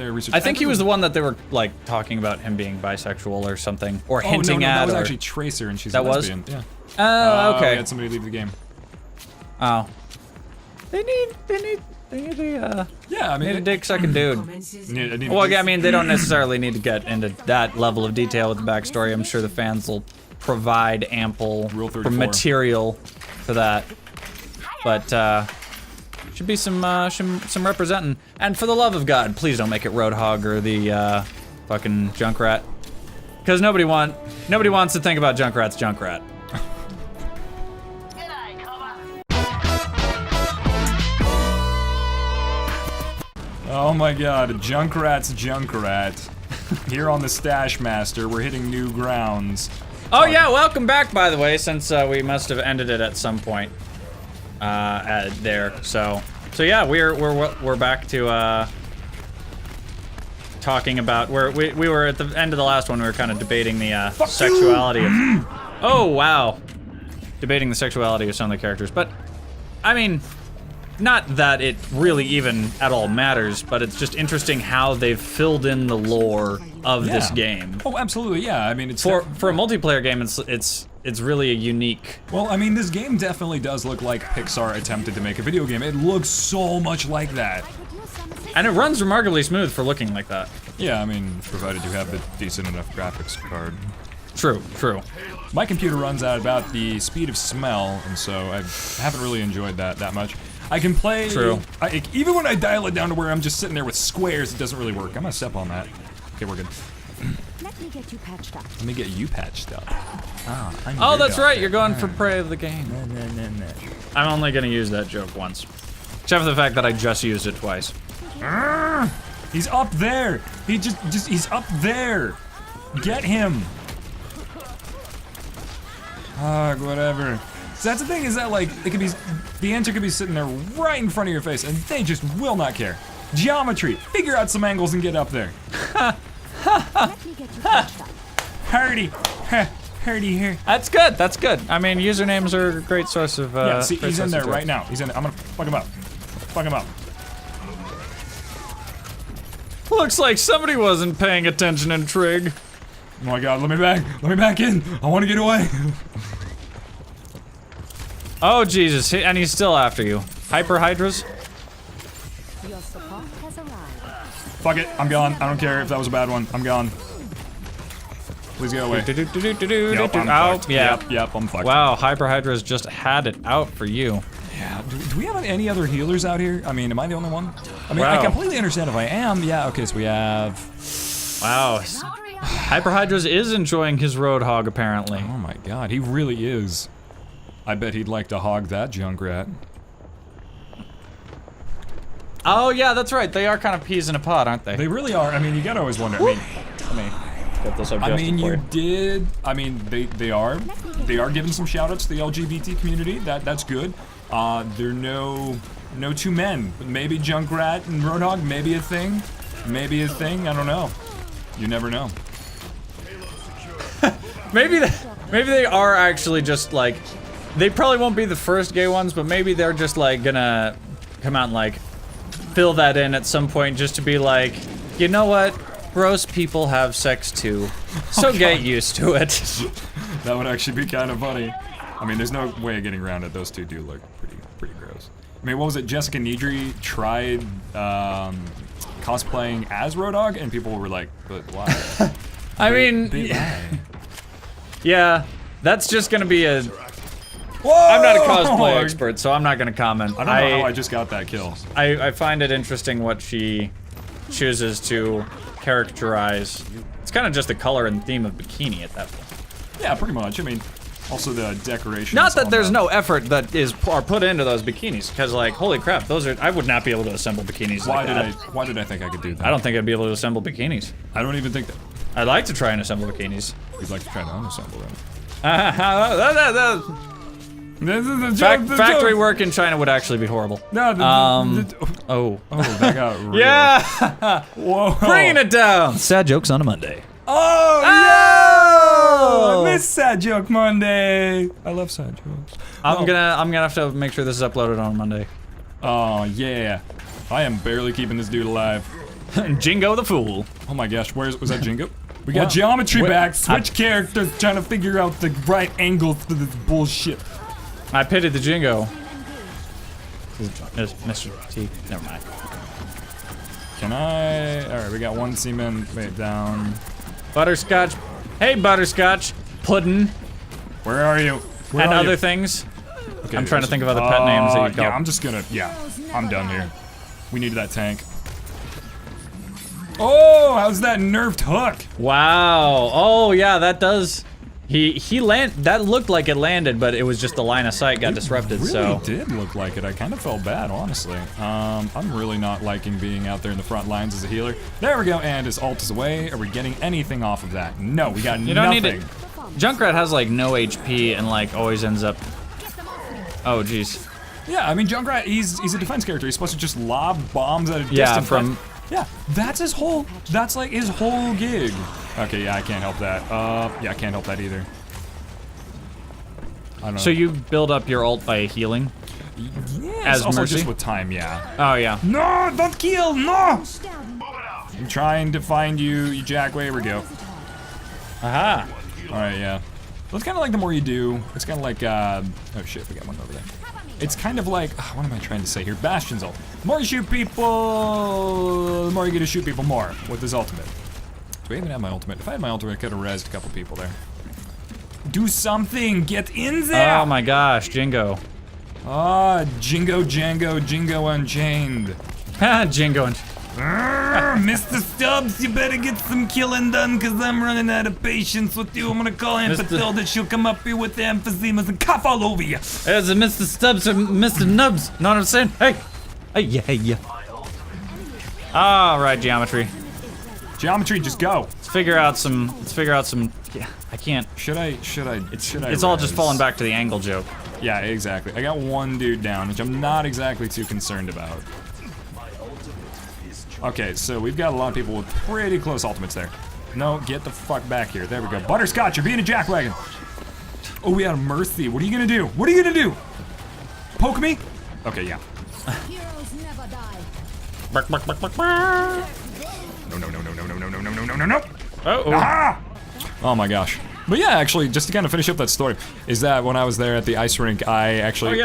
I think he was the one that they were like talking about him being bisexual or something, or hinting no, at. That was or... actually Tracer, and she's that a lesbian. was? Yeah. Oh, okay. We had somebody leave the game. Oh. They need a yeah, I mean, need a dick-sucking dude. Well, yeah, I mean, they don't necessarily need to get into that level of detail with the backstory. I'm sure the fans will provide ample material for that. But should be some representing. And for the love of God, please don't make it Roadhog or the fucking Junkrat, because nobody wants to think about Junkrat's Junkrat. Oh my God, Junkrat's Junkrat. Here on the Stash Master, we're hitting new grounds. Oh yeah, welcome back, by the way, since we must have ended it at some point there. So yeah, we're back to talking about we were at the end of the last one. We were kind of debating the sexuality of. Oh wow, debating the sexuality of some of the characters, but I mean. Not that it really even at all matters, but it's just interesting how they've filled in the lore of this game. Oh, absolutely, yeah. I mean, it's for a multiplayer game, it's really a unique. Well, I mean, this game definitely does look like Pixar attempted to make a video game. It looks so much like that. And it runs remarkably smooth for looking like that. Yeah, I mean, provided you have the decent enough graphics card. True, true. My computer runs at about the speed of smell, and so I haven't really enjoyed that much. I can play. True. Even when I dial it down to where I'm just sitting there with squares, it doesn't really work. I'm gonna step on that. Okay, we're good. Let me get you patched up. Let me get you patched up. Oh, that's right. You're going for prey of the game. No. I'm only gonna use that joke once, except for the fact that I just used it twice. He's up there. He's up there. Get him. Whatever. So that's the thing, is that like it could be, the answer could be sitting there right in front of your face, and they just will not care. Geometry. Figure out some angles and get up there. Let me get you patched up. Hardy. Hardy here. That's good. That's good. I mean, usernames are a great source of. Yeah, see, he's in there right now. He's in there. I'm gonna fuck him up. Fuck him up. Looks like somebody wasn't paying attention in Trig. Oh my God, let me back in. I want to get away. Oh Jesus, and he's still after you. Hyper Hydras? Your support has arrived. Fuck it, I'm gone. I don't care if that was a bad one. I'm gone. Please get away. Yep, I'm fucked. Yep, I'm fucked. Wow, Hyper Hydras just had it out for you. Yeah, do we have any other healers out here? I mean, am I the only one? I mean, wow. I completely understand if I am. Yeah, okay, so we have... Wow. Hyper Hydras is enjoying his Roadhog, apparently. Oh my God, he really is. I bet he'd like to hog that Junkrat. Oh yeah, that's right. They are kind of peas in a pod, aren't they? They really are. I mean, you gotta always wonder. I mean, let me get this I mean, you did. I mean, they are giving some shout-outs to the LGBT community. That's good. There are no two men. But maybe Junkrat and Roadhog, maybe a thing. Maybe a thing. I don't know. You never know. maybe they are actually just like. They probably won't be the first gay ones, but maybe they're just like gonna come out and like fill that in at some point, just to be like, you know what, gross people have sex too, so get used to it. That would actually be kind of funny. I mean, there's no way of getting around it. Those two do look pretty gross. I mean, what was it? Jessica Nidri tried cosplaying as Roadhog, and people were like, but why? I mean, yeah, that's just gonna be a. Whoa! I'm not a cosplay expert, so I'm not gonna comment. I don't know how I just got that kill. I find it interesting what she chooses to characterize. It's kind of just the color and theme of bikini at that point. Yeah, pretty much. I mean, also the decoration. Not that there's no effort that are put into those bikinis, because like, holy crap, those are. I would not be able to assemble bikinis like that. Why did I think I could do that? I don't think I'd be able to assemble bikinis. I don't even think that. I'd like to try and assemble bikinis. You'd like to try to unassemble them. Factory work in China would actually be horrible. No, oh, that got real. Yeah. Whoa. Bringing it down. Sad jokes on a Monday. Oh, Oh! I miss Sad Joke Monday. I love sad jokes. I'm gonna have to make sure this is uploaded on Monday. Oh yeah, I am barely keeping this dude alive. Jingo the Fool. Oh my gosh, was that Jingo? We got geometry back, switch characters, trying to figure out the right angles to this bullshit. I pitied the Jingo. Mr. T. Never mind. Can I? Alright, we got one seaman. Wait, down. Butterscotch. Hey, Butterscotch. Puddin'. Where are you? Where and are other you? things. Okay, I'm trying to think of other pet names that you call. Yeah, I'm just gonna. Yeah, I'm done here. We needed that tank. Oh, how's that nerfed hook? Wow. Oh yeah, that does. He that looked like it landed, but it was just the line of sight got disrupted. Really so did look like it. I kind of felt bad, honestly. I'm really not liking being out there in the front lines as a healer. There we go, and his ult is away. Are we getting anything off of that? No, we got nothing. You don't need it. Junkrat has like no HP and like always ends up. Oh jeez. Yeah, I mean Junkrat, he's a defense character. He's supposed to just lob bombs at a Yeah, distant from. Yeah, that's his whole. That's like his whole gig. Okay, yeah, I can't help that. Yeah, I can't help that either. I don't know. So you build up your ult by healing? Yes, as also mercy? just with time, yeah. Oh yeah. No, don't kill, no! I'm trying to find you, you jack. There we go. Aha. All right, yeah. Well, it's kind of like the more you do, it's kind of like, oh shit, we got one over there. It's kind of like, what am I trying to say here? Bastion's ult. The more you shoot people, the more you get to shoot people more with his ultimate. Do I even have my ultimate? If I had my ultimate, I could have rezzed a couple people there. Do something, get in there! Oh my gosh, Jingo. Ah, Jingo Django, Jingo Unchained. Jingo and. Mr. Stubbs, you better get some killing done, cause I'm running out of patience with you. I'm gonna call Aunt Patilda, she'll come up here with the emphysemas and cough all over you. There's a Mr. Stubbs or Mr. Nubs. Know what I'm saying? Hey! Hey, yeah. Alright, geometry. Geometry, just go. Let's figure out some. Yeah, I can't. Should I It's all just falling back to the angle joke. Yeah, exactly. I got one dude down, which I'm not exactly too concerned about. Okay, so we've got a lot of people with pretty close ultimates there. No, get the fuck back here. There we go. Butterscotch, you're being a jackwagon. Oh, we had a Mercy. What are you gonna do? What are you gonna do? Poke me? Okay, yeah. Heroes never die. No. Oh. Ah! Oh my gosh. But yeah, actually, just to kind of finish up that story, is that when I was there at the ice rink, I actually,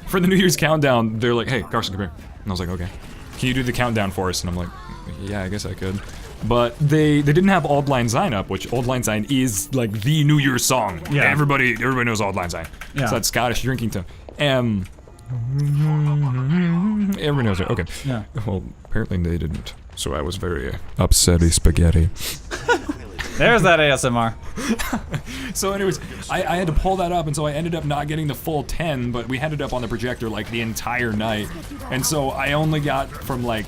for the New Year's countdown, they're like, hey, Carson, come here. And I was like, okay. Can you do the countdown for us? And I'm like, yeah, I guess I could. But they didn't have Auld Lang Syne up, which Auld Lang Syne is like the New Year's song. Yeah. Everybody knows Auld Lang Syne. Yeah. It's that Scottish drinking tone. Everybody knows it. Okay. Yeah. Well, apparently they didn't. So I was very upsetty spaghetti. There's that ASMR. So anyways, I had to pull that up, and so I ended up not getting the full 10, but we had it up on the projector like the entire night. And so I only got from like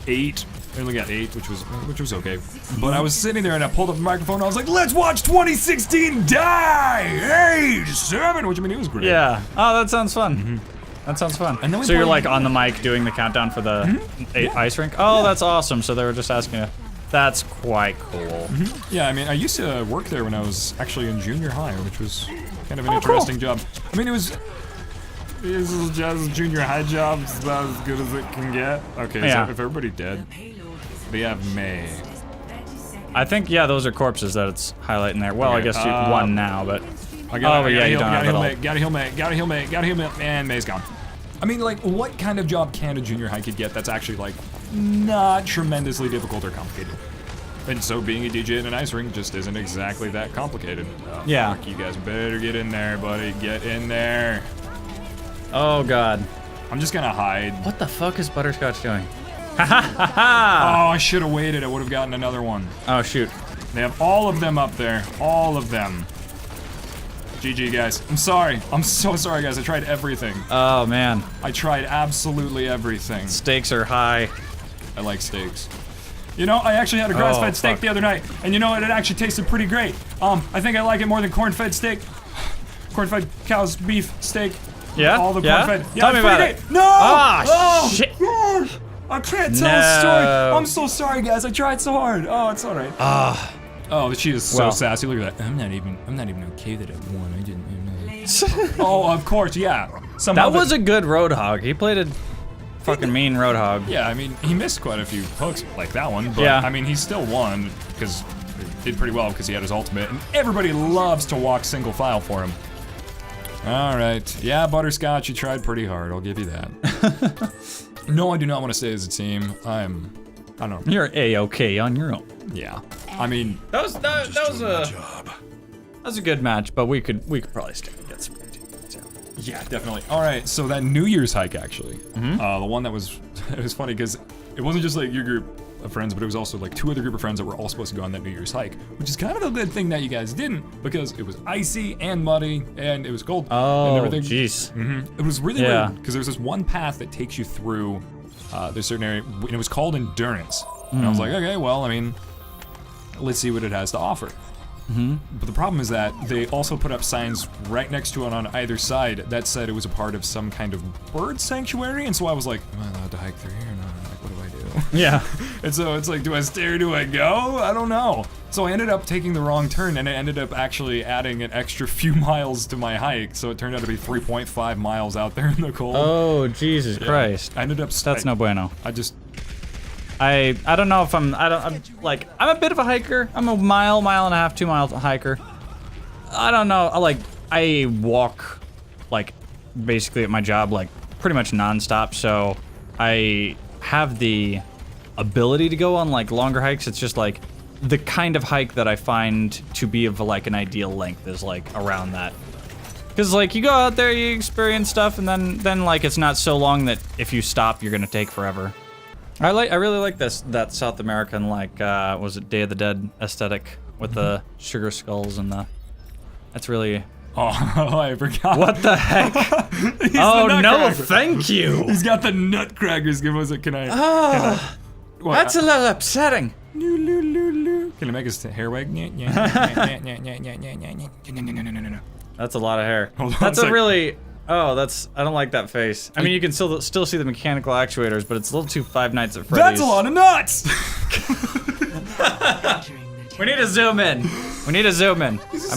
8. I only got 8, which was okay. But I was sitting there and I pulled up the microphone and I was like, let's watch 2016 die! 7, which I mean, it was great. Yeah. Oh, that sounds fun. That sounds fun. And then we so you're played- like on the mic doing the countdown for the ice rink? Oh, that's awesome. So they were just asking you. That's quite cool. Yeah, I mean, I used to work there when I was actually in junior high, which was kind of an interesting job. I mean, it was just a junior high job, it's about as good as it can get. Okay, Yeah. so if everybody dead, they have May. I think, yeah, those are corpses that it's highlighting there. Well, I Okay, guess you won now, but... I gotta, Oh, but yeah, you don't have it all. Gotta heal May, and May's gone. I mean, like, what kind of job can a junior high kid get that's actually, like, not tremendously difficult or complicated? And so being a DJ in an ice rink just isn't exactly that complicated. Yeah. Fuck, you guys better get in there, buddy. Get in there. Oh, God. I'm just gonna hide. What the fuck is Butterscotch doing? Oh, I should have waited. I would have gotten another one. Oh, shoot. They have all of them up there. All of them. GG, guys. I'm sorry. I'm so sorry, guys. I tried everything. Oh, man. I tried absolutely everything. Stakes are high. I like steaks. You know, I actually had a grass-fed steak fuck. the other night, and you know what? It actually tasted pretty great. I think I like it more than corn-fed steak. Corn-fed cow's beef steak. Yeah? All the Yeah? corn-fed. Yeah, Tell me it's pretty about great. it. No! Ah, Oh, shit. gosh! I can't tell a story. No. I'm so sorry, guys. I tried so hard. Oh, it's all right. Oh, she is so Well. sassy. Look at that. I'm not even okay that I won. I didn't. Oh, of course, yeah. Somehow That was a good Roadhog. He played it fucking mean Roadhog. Yeah, I mean, he missed quite a few hooks like that one, but Yeah. I mean, he still won because he did pretty well because he had his ultimate, and everybody loves to walk single file for him. All right, yeah, Butterscotch, you tried pretty hard. I'll give you that. No, I do not want to stay as a team. I don't know. You're A-okay on your own. Yeah, I mean, That was a good match, but we could probably stay and get some good teammates. yeah, definitely. All right, so that New Year's hike actually, the one that was it was funny because it wasn't just like your group of friends, but it was also like 2 other group of friends that were all supposed to go on that New Year's hike, which is kind of a good thing that you guys didn't because it was icy and muddy and it was cold and Oh, everything. jeez. It was really Yeah. weird because there was this one path that takes you through this certain area, and it was called Endurance. And I was like, okay, well, I mean, let's see what it has to offer. But the problem is that they also put up signs right next to it on either side that said it was a part of some kind of bird sanctuary, and so I was like, am I allowed to hike through here or not? Like, what do I do? Yeah. And so it's like, do I stay or do I go? I don't know. So I ended up taking the wrong turn, and it ended up actually adding an extra few miles to my hike, so it turned out to be 3.5 miles out there in the cold. Oh, Jesus Christ. I ended up... That's no bueno. I just... I don't know if I'm a bit of a hiker. I'm a mile and a half, 2 mile hiker. I don't know. I walk like basically at my job like pretty much nonstop, so I have the ability to go on like longer hikes. It's just like the kind of hike that I find to be of like an ideal length is like around that. Cause like you go out there, you experience stuff, and then like it's not so long that if you stop, you're gonna take forever. I really like that South American like was it Day of the Dead aesthetic with the sugar skulls and the. That's really. Oh, I forgot. What the heck? He's Oh the no, nutcracker. thank you. He's got the nutcrackers. Can I? What, That's a little upsetting. Can I make his hair wag? That's a lot of hair. Hold on That's a a sec. really. Oh, I don't like that face. I mean, you can still see the mechanical actuators, but it's a little too Five Nights at Freddy's. That's a lot of nuts. We need to zoom in. I'm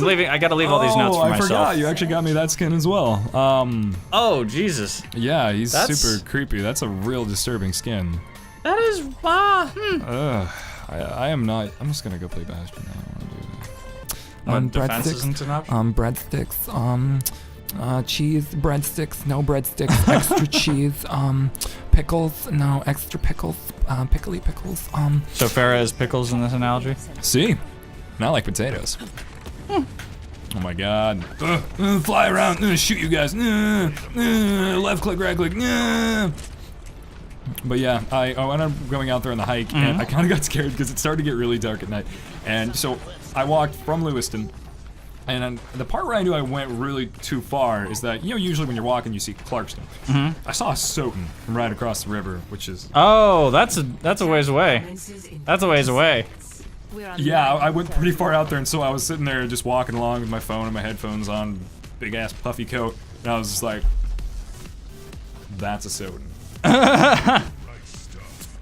leaving. I gotta leave all these notes for I myself. forgot. You actually got me that skin as well. Oh Jesus. Yeah, he's That's- super creepy. That's a real disturbing skin. That is. I am not. I'm just gonna go play Bastion now. I wanna do that. Defense isn't an option? Breadsticks, cheese, breadsticks, no breadsticks, extra cheese, pickles, no extra pickles, pickly pickles, So Farrah is pickles in this analogy? See, not like potatoes. Oh my god. Fly around, shoot you guys. Left click, right click. But yeah, I ended up going out there on the hike, and I kind of got scared because it started to get really dark at night. And so I walked from Lewiston, and the part where I knew I went really too far is that, you know, usually when you're walking, you see Clarkston. I saw a Soton from right across the river, which is... Oh, that's a ways away. That's a ways away. Yeah, I went pretty far out there, and so I was sitting there just walking along with my phone and my headphones on, big ass puffy coat, and I was just like, that's a Soton.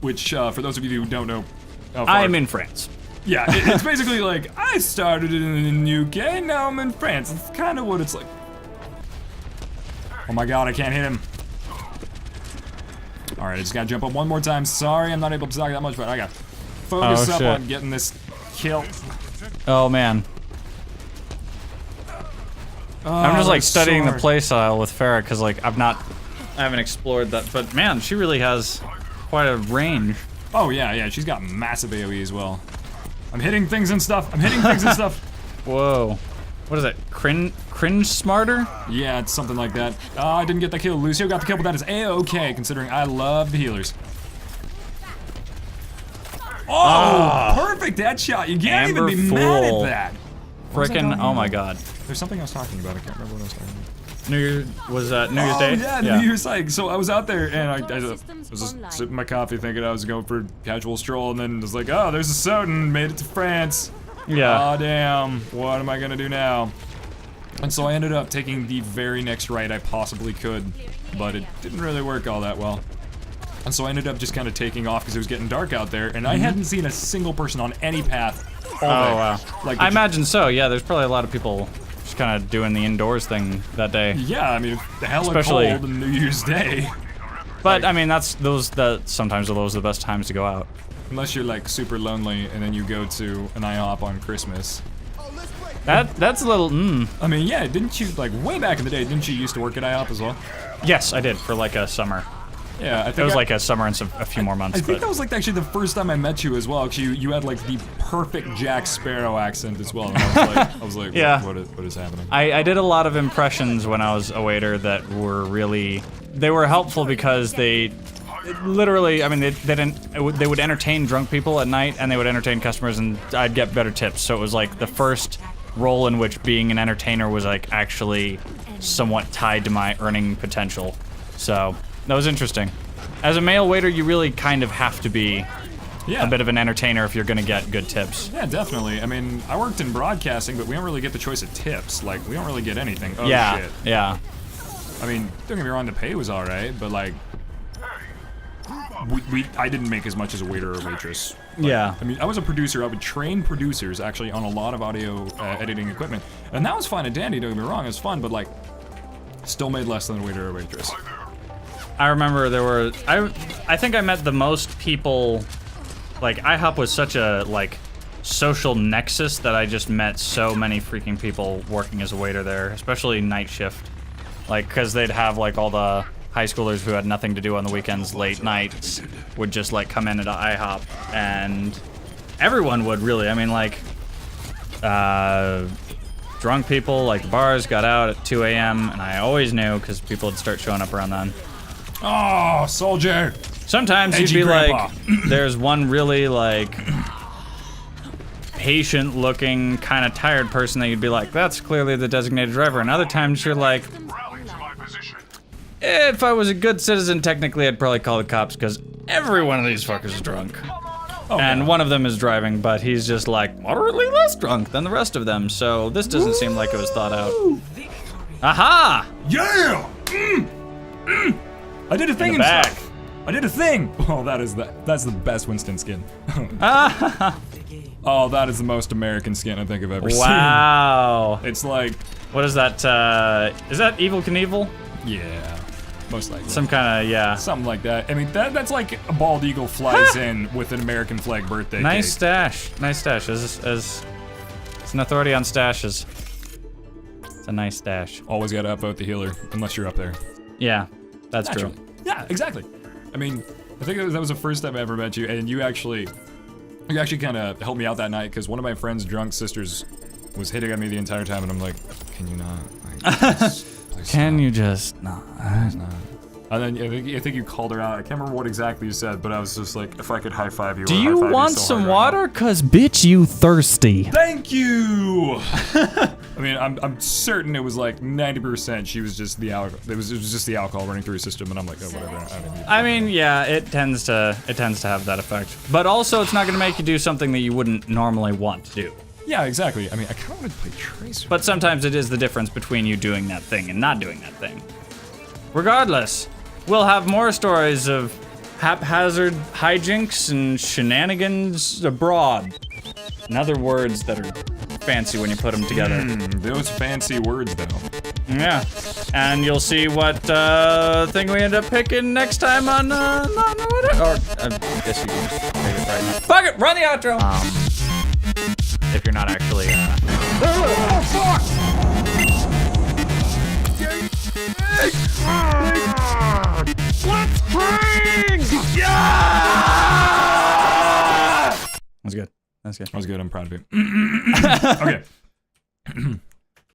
Which, for those of you who don't know, how far- I'm in France. Yeah, it's basically like, I started in the UK, now I'm in France. It's kind of what it's like. Oh my god, I can't hit him. Alright, I just gotta jump up one more time. Sorry, I'm not able to talk that much, but I gotta focus Oh, up shit. on getting this kill. Oh man. I'm just like studying the sword. play style with Farrah because like I haven't explored that, but man, she really has quite a range. Oh yeah, she's got massive AoE as well. I'm hitting things and stuff. Whoa. What is it? Cringe smarter? Yeah, it's something like that. I didn't get the kill. Lucio got the kill, but that is A-okay, considering I love the healers. Oh, perfect headshot. You can't Amber even be mad Fool. at that. What was I Frickin' talking oh my about? god. There's something I was talking about. I can't remember what I was talking about. New Year's New Year's Day? Yeah, New Year's hike. So I was out there and I was just sipping my coffee thinking I was going for a casual stroll, and then it was like, oh, there's a Soton, made it to France. Yeah. Oh, damn. What am I gonna do now? And so I ended up taking the very next right I possibly could, but it didn't really work all that well. And so I ended up just kind of taking off because it was getting dark out there, and I hadn't seen a single person on any path all day. Oh wow. Like I imagine so, yeah, there's probably a lot of people just kind of doing the indoors thing that day. Yeah, I mean, the hella Especially- cold on New Year's Day. But I mean, sometimes those are the best times to go out. Unless you're like super lonely and then you go to an IHOP on Christmas. That's a little. I mean, yeah, didn't you like way back in the day? Didn't you used to work at IHOP as well? Yes, I did for like a summer. Yeah, I think it was like a summer and a few more months. I think that was like actually the first time I met you as well. Cause you had like the perfect Jack Sparrow accent as well. And I was like, yeah. what is happening? I did a lot of impressions when I was a waiter that were really, they were helpful because they literally, I mean, they would entertain drunk people at night and they would entertain customers and I'd get better tips. So it was like the first role in which being an entertainer was like actually somewhat tied to my earning potential. So that was interesting. As a male waiter, you really kind of have to be a bit of an entertainer if you're gonna get good tips. Yeah, definitely. I mean, I worked in broadcasting, but we don't really get the choice of tips. Like, we don't really get anything. Oh, shit. Yeah. I mean, don't get me wrong, the pay was alright, but like, I didn't make as much as a waiter or waitress. Like, yeah. I mean, I was a producer. I would train producers actually on a lot of audio editing equipment, and that was fine and dandy. Don't get me wrong, it was fun, but like, still made less than a waiter or waitress. I remember there were, I think I met the most people, like IHOP was such a like social nexus that I just met so many freaking people working as a waiter there, especially night shift. Like, cause they'd have like all the high schoolers who had nothing to do on the weekends, late nights, would just like come in at IHOP, and everyone would really, I mean like, drunk people, like the bars got out at 2 a.m. and I always knew because people would start showing up around then. Oh, soldier! Sometimes you'd be grandpa. like, there's one really like patient-looking, kind of tired person that you'd be like, that's clearly the designated driver. And other times you're like, if I was a good citizen, technically I'd probably call the cops because every one of these fuckers is drunk. Oh, and one of them is driving, but he's just like moderately less drunk than the rest of them. So this doesn't seem like it was thought out. Aha! Yeah! I did a thing in back. I did a thing. Oh, that's the best Winston skin. Oh, that is the most American skin I think I've ever seen. Wow. It's like, what is that? Is that Evel Knievel? Yeah, most likely. Some kind of, yeah. Something like that. I mean, that's like a bald eagle flies in with an American flag birthday Nice cake. stash. Nice stash. As an authority on stashes. It's a nice stash. Always gotta upvote the healer, unless you're up there. Yeah, that's Naturally. true. Yeah, exactly. I mean, I think that was the first time I ever met you, and you actually kind of helped me out that night, because one of my friend's drunk sisters was hitting on me the entire time, and I'm like, can you not? Like, please Can stop. you just not? Please not. And then I think you called her out. I can't remember what exactly you said, but I was just like, if I could high five you. Do or you high five want you so some hard water? Cause bitch, you thirsty. Thank you. I mean, I'm certain it was like 90%. She was just the alcohol. It was just the alcohol running through her system, and I'm like, oh, whatever. I mean, yeah, it tends to have that effect. But also, it's not gonna make you do something that you wouldn't normally want to do. Yeah, exactly. I mean, I kind of want to play Tracer. But sometimes it is the difference between you doing that thing and not doing that thing. Regardless, we'll have more stories of haphazard hijinks and shenanigans abroad. And other words that are fancy when you put them together. Those fancy words, though. Yeah. And you'll see what thing we end up picking next time on whatever. Or, I guess you can just pick it right now. Fuck it! Run the outro! If you're not actually, That's good. That's good. That was good. I'm proud of you. Okay.